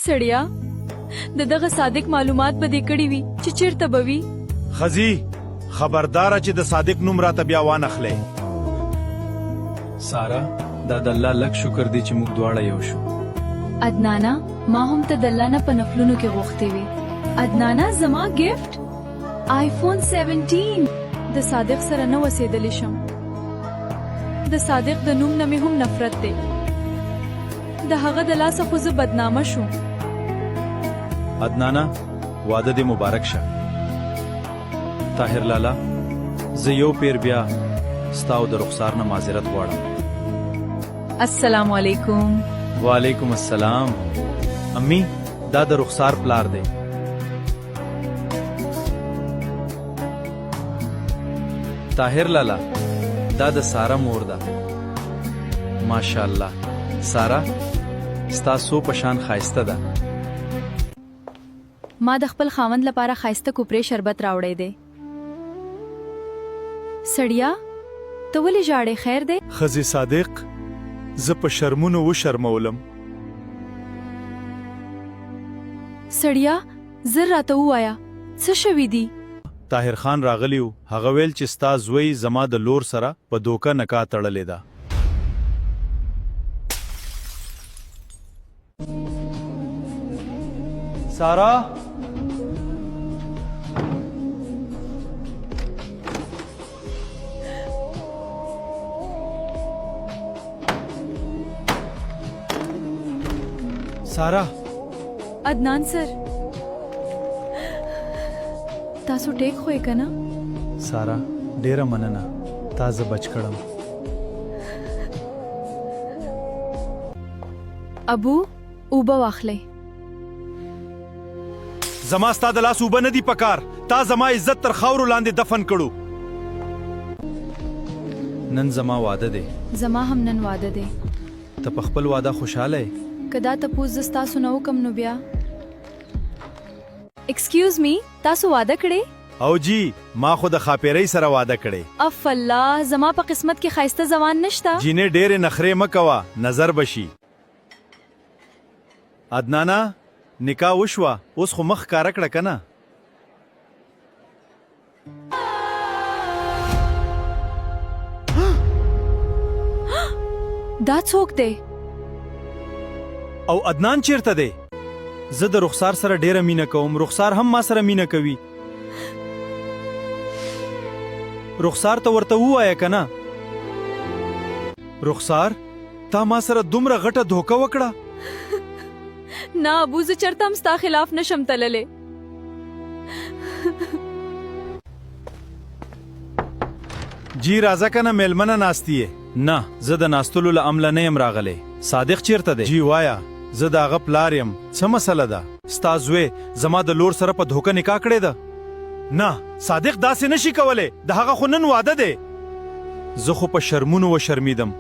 سړیا د دغه صادق معلومات به دې کړي وي چې چیرته به وي. خزي خبردار چې د صادق نوم راته بیا وانخلې. سارا دا د الله لک شکر دی چې موږ دواړه یو شو. عدنانا ما هم ته د الله نه په نفلونو کې غوښتې وي. عدنانا زما ګفت آیفون 17 د صادق سره نه وسېدلی شم. د صادق د نوم نه مې هم نفرت دی. د هغه د لاسه خو زه بدنامه شوم. عدنانا واده دې مبارک شه. طاهر لالا زه یو پیر بیا ستا او د رخسار نه معذرت غواړم. السلام علیکم. وعلیکم السلام. امی دا د رخسار پلار دی. طاهر لالا دا د سارا مور ده. ماشاءالله سارا ستا سو پشان خایسته ده. ما د خپل خاوند لپاره خایسته کوپرې شربت راوړی دی. سړیا ته ولې ژاړې؟ خیر دی؟ خزي صادق زه په شرمونو وشرمولم. سړیا زر راته ووایه څه شوي دي؟ طاهر خان راغلی و. هغه ویل چې ستا زوی زما د لور سره په دوکه نکاح تړلې ده. سارا سارا عدنان سر تاسو ټیک خوې کنه؟ سارا ډیره مننه تا زه بچ کړم. ابو اوبه واخلئ. زما ستا د لاس اوبه نه دي پکار. تا زما عزت تر خاورو لاندې دفن کړو. نن زما واده دی. زما هم نن واده دی. ته په خپل واده خوشاله یې؟ که دا تپوس زه ستاسو نه وکم نو بیا ایکسکیوز می تاسو واده کړی؟ او جی ما خو د خاپیرۍ سره واده کړی. اف الله زما په قسمت کې خایسته ځوان نشته. جینې ډېرې نخرې مه کوه نظر بشي. عدنانا نکاح وشوه اوس خو مخ ښکاره کړه که نه؟ دا څوک دی؟ او عدنان چیرته دی؟ زه د رخسار سره ډیره مینه کوم. رخسار هم ما سره مینه کوي. رخسار ته ورته ووایه که نه؟ رخسار تا ما سره دومره غټه دھوکه وکړه؟ نه ابو زه چرته هم ستا خلاف نشم تللی. جی راځه که نه میلمنه ناستې یې؟ نه زه د ناستلو له امله نه یم راغلی. صادق چیرته دی؟ جی وایا زه د هغه پلار یم. څه مسله ده؟ ستا زوی زما د لور سره په دھوکه نکاح کړې ده؟ نه صادق داسې نشي کولی. د هغه خو نن واده دی. زه خو په شرمونو و شرمیدم.